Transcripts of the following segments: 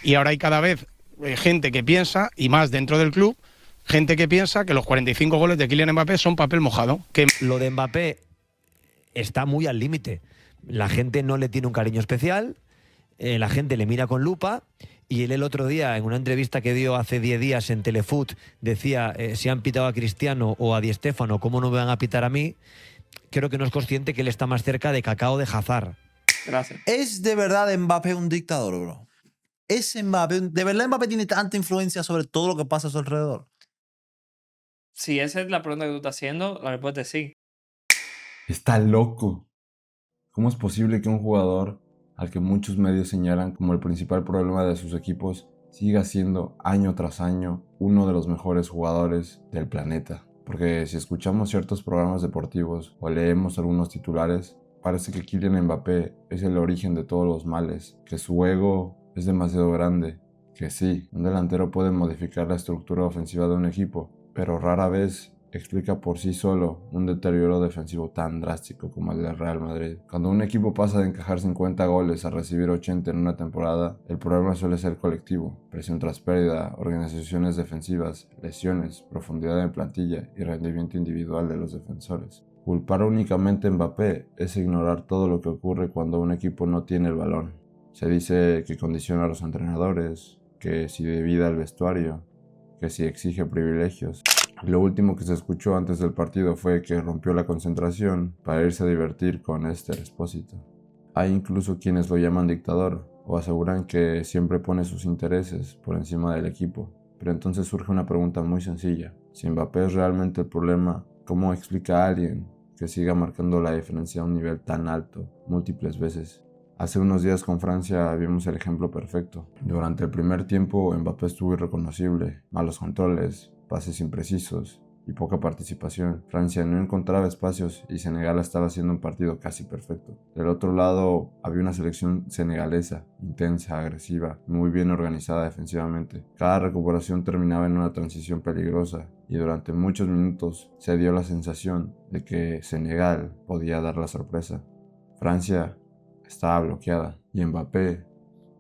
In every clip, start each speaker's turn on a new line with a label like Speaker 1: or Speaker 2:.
Speaker 1: Y ahora hay cada vez gente que piensa, y más dentro del club, gente que piensa que los 45 goles de Kylian Mbappé son papel mojado. Que
Speaker 2: Lo de Mbappé está muy al límite. La gente no le tiene un cariño especial, la gente le mira con lupa, y él el otro día, en una entrevista que dio hace 10 días en Telefoot, decía, si han pitado a Cristiano o a Di Stéfano, ¿cómo no me van a pitar a mí? Creo que no es consciente que él está más cerca de Kaká de Hazard.
Speaker 3: Gracias.
Speaker 4: ¿Es de verdad Mbappé un dictador, bro? ¿Es Mbappé, de verdad Mbappé tiene tanta influencia sobre todo lo que pasa a su alrededor?
Speaker 3: Si esa es la pregunta que tú estás haciendo, la respuesta es sí.
Speaker 5: Está loco. ¿Cómo es posible que un jugador al que muchos medios señalan como el principal problema de sus equipos siga siendo año tras año uno de los mejores jugadores del planeta? Porque si escuchamos ciertos programas deportivos o leemos algunos titulares, parece que Kylian Mbappé es el origen de todos los males, que su ego es demasiado grande, que sí, un delantero puede modificar la estructura ofensiva de un equipo, pero rara vez explica por sí solo un deterioro defensivo tan drástico como el del Real Madrid. Cuando un equipo pasa de encajar 50 goles a recibir 80 en una temporada, el problema suele ser colectivo: presión tras pérdida, organizaciones defensivas, lesiones, profundidad en plantilla y rendimiento individual de los defensores. Culpar únicamente a Mbappé es ignorar todo lo que ocurre cuando un equipo no tiene el balón. Se dice que condiciona a los entrenadores, que si divide al vestuario, que si exige privilegios. Lo último que se escuchó antes del partido fue que rompió la concentración para irse a divertir con Esther Expósito. Hay incluso quienes lo llaman dictador o aseguran que siempre pone sus intereses por encima del equipo. Pero entonces surge una pregunta muy sencilla: si Mbappé es realmente el problema, ¿cómo explica a alguien que siga marcando la diferencia a un nivel tan alto múltiples veces? Hace unos días con Francia vimos el ejemplo perfecto. Durante el primer tiempo Mbappé estuvo irreconocible, malos controles, pases imprecisos y poca participación. Francia no encontraba espacios y Senegal estaba haciendo un partido casi perfecto. Del otro lado había una selección senegalesa, intensa, agresiva, muy bien organizada defensivamente. Cada recuperación terminaba en una transición peligrosa y durante muchos minutos se dio la sensación de que Senegal podía dar la sorpresa. Francia estaba bloqueada y Mbappé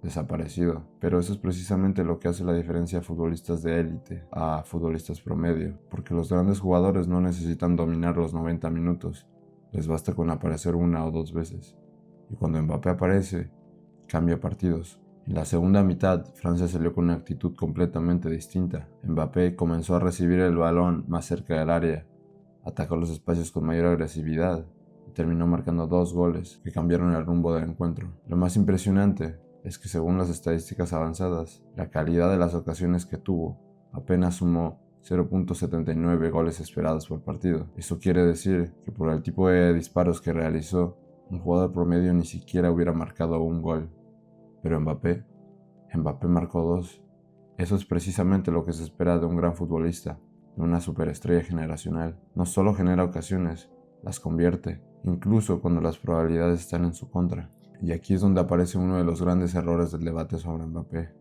Speaker 5: desaparecido. Pero eso es precisamente lo que hace la diferencia a futbolistas de élite a futbolistas promedio, porque los grandes jugadores no necesitan dominar los 90 minutos, les basta con aparecer una o dos veces. Y cuando Mbappé aparece, cambia partidos. En la segunda mitad, Francia salió con una actitud completamente distinta. Mbappé comenzó a recibir el balón más cerca del área, atacó los espacios con mayor agresividad y terminó marcando 2 goles que cambiaron el rumbo del encuentro. Lo más impresionante es que, según las estadísticas avanzadas, la calidad de las ocasiones que tuvo apenas sumó 0.79 goles esperados por partido. Eso quiere decir que por el tipo de disparos que realizó, un jugador promedio ni siquiera hubiera marcado un gol. Pero Mbappé marcó 2. Eso es precisamente lo que se espera de un gran futbolista, de una superestrella generacional. No solo genera ocasiones, las convierte, incluso cuando las probabilidades están en su contra. Y aquí es donde aparece uno de los grandes errores del debate sobre Mbappé.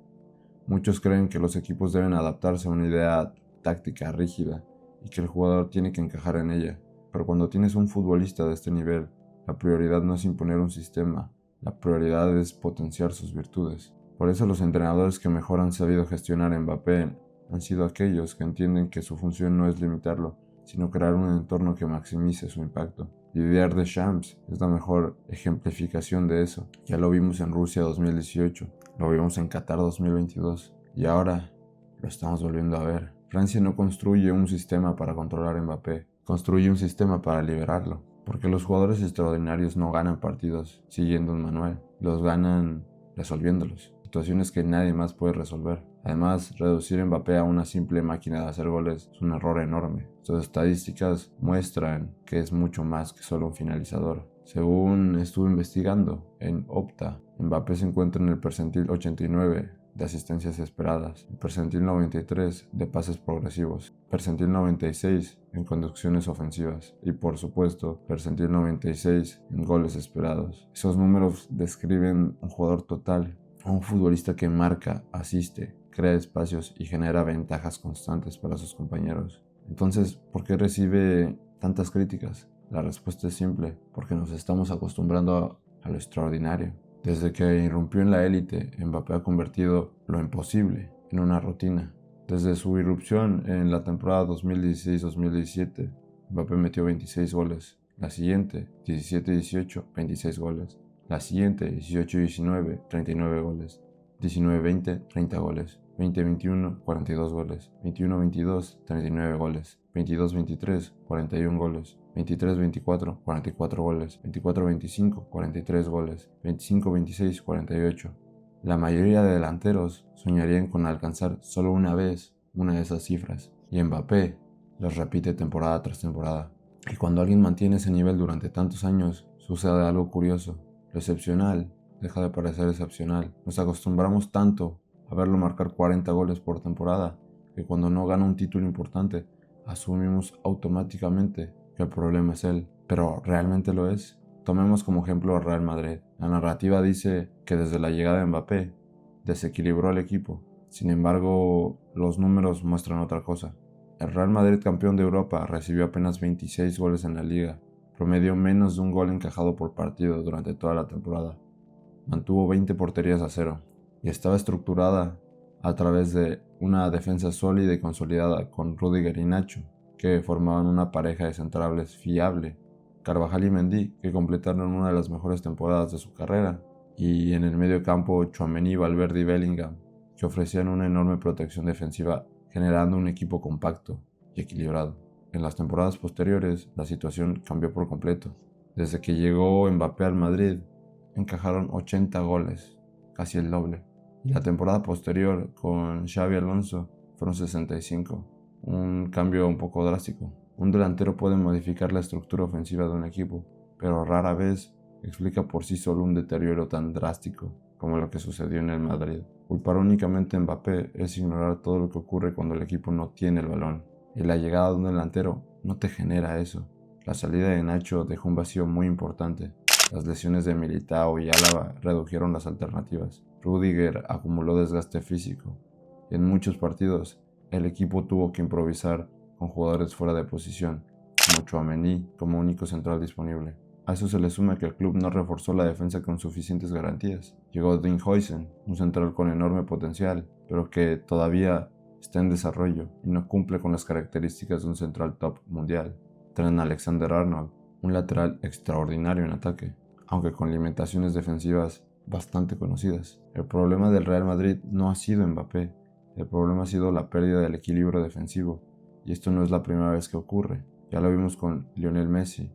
Speaker 5: Muchos creen que los equipos deben adaptarse a una idea táctica rígida y que el jugador tiene que encajar en ella. Pero cuando tienes un futbolista de este nivel, la prioridad no es imponer un sistema, la prioridad es potenciar sus virtudes. Por eso los entrenadores que mejor han sabido gestionar a Mbappé han sido aquellos que entienden que su función no es limitarlo, sino crear un entorno que maximice su impacto. Didier Deschamps es la mejor ejemplificación de eso. Ya lo vimos en Rusia 2018, lo vimos en Qatar 2022 y ahora lo estamos volviendo a ver. Francia no construye un sistema para controlar a Mbappé, construye un sistema para liberarlo. Porque los jugadores extraordinarios no ganan partidos siguiendo un manual, los ganan resolviéndolos. Situaciones que nadie más puede resolver. Además, reducir a Mbappé a una simple máquina de hacer goles es un error enorme. Sus estadísticas muestran que es mucho más que solo un finalizador. Según estuve investigando en Opta, Mbappé se encuentra en el percentil 89 de asistencias esperadas, el percentil 93 de pases progresivos, percentil 96 en conducciones ofensivas y, por supuesto, percentil 96 en goles esperados. Esos números describen un jugador total, un futbolista que marca, asiste, crea espacios y genera ventajas constantes para sus compañeros. Entonces, ¿por qué recibe tantas críticas? La respuesta es simple: porque nos estamos acostumbrando a lo extraordinario. Desde que irrumpió en la élite, Mbappé ha convertido lo imposible en una rutina. Desde su irrupción en la temporada 2016-2017, Mbappé metió 26 goles. La siguiente, 17-18, 26 goles. La siguiente, 18-19, 39 goles. 19-20, 30 goles. 20-21, 42 goles. 21-22, 39 goles. 22-23, 41 goles. 23-24, 44 goles. 24-25, 43 goles. 25-26, 48. La mayoría de delanteros soñarían con alcanzar solo una vez una de esas cifras. Y Mbappé las repite temporada tras temporada. Y cuando alguien mantiene ese nivel durante tantos años, sucede algo curioso. Lo excepcional deja de parecer excepcional. Nos acostumbramos tanto a verlo marcar 40 goles por temporada que cuando no gana un título importante, asumimos automáticamente que el problema es él. Pero ¿realmente lo es? Tomemos como ejemplo al Real Madrid. La narrativa dice que desde la llegada de Mbappé desequilibró al equipo. Sin embargo, los números muestran otra cosa. El Real Madrid, campeón de Europa, recibió apenas 26 goles en la liga, promedió menos de un gol encajado por partido durante toda la temporada. Mantuvo 20 porterías a cero y estaba estructurada a través de una defensa sólida y consolidada con Rüdiger y Nacho, que formaban una pareja de centrales fiable. Carvajal y Mendy, que completaron una de las mejores temporadas de su carrera, y en el medio campo Tchouaméni, Valverde y Bellingham, que ofrecían una enorme protección defensiva, generando un equipo compacto y equilibrado. En las temporadas posteriores, la situación cambió por completo. Desde que llegó Mbappé al Madrid, encajaron 80 goles, casi el doble. Y la temporada posterior, con Xabi Alonso, fueron 65. Un cambio un poco drástico. Un delantero puede modificar la estructura ofensiva de un equipo, pero rara vez explica por sí solo un deterioro tan drástico como lo que sucedió en el Madrid. Culpar únicamente a Mbappé es ignorar todo lo que ocurre cuando el equipo no tiene el balón. Y la llegada de un delantero no te genera eso. La salida de Nacho dejó un vacío muy importante. Las lesiones de Militao y Álava redujeron las alternativas. Rüdiger acumuló desgaste físico. Y en muchos partidos, el equipo tuvo que improvisar con jugadores fuera de posición, como Tchouaméni como único central disponible. A eso se le suma que el club no reforzó la defensa con suficientes garantías. Llegó Dean Huijsen, un central con enorme potencial, pero que todavía está en desarrollo y no cumple con las características de un central top mundial. Trent Alexander-Arnold, un lateral extraordinario en ataque, aunque con limitaciones defensivas bastante conocidas. El problema del Real Madrid no ha sido Mbappé, el problema ha sido la pérdida del equilibrio defensivo, y esto no es la primera vez que ocurre. Ya lo vimos con Lionel Messi,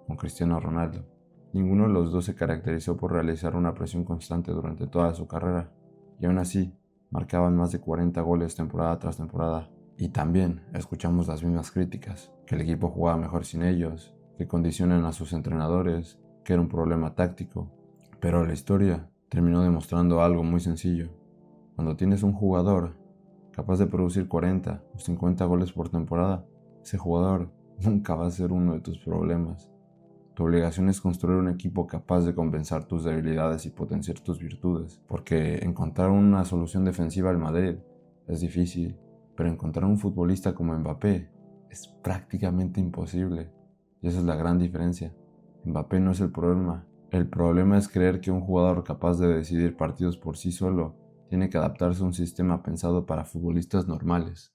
Speaker 5: con Cristiano Ronaldo. Ninguno de los dos se caracterizó por realizar una presión constante durante toda su carrera, y aún así marcaban más de 40 goles temporada tras temporada. Y también escuchamos las mismas críticas, que el equipo jugaba mejor sin ellos, que condicionan a sus entrenadores, que era un problema táctico. Pero la historia terminó demostrando algo muy sencillo. Cuando tienes un jugador capaz de producir 40 o 50 goles por temporada, ese jugador nunca va a ser uno de tus problemas. Tu obligación es construir un equipo capaz de compensar tus debilidades y potenciar tus virtudes, porque encontrar una solución defensiva al Madrid es difícil, pero encontrar un futbolista como Mbappé es prácticamente imposible, y esa es la gran diferencia. Mbappé no es el problema es creer que un jugador capaz de decidir partidos por sí solo tiene que adaptarse a un sistema pensado para futbolistas normales.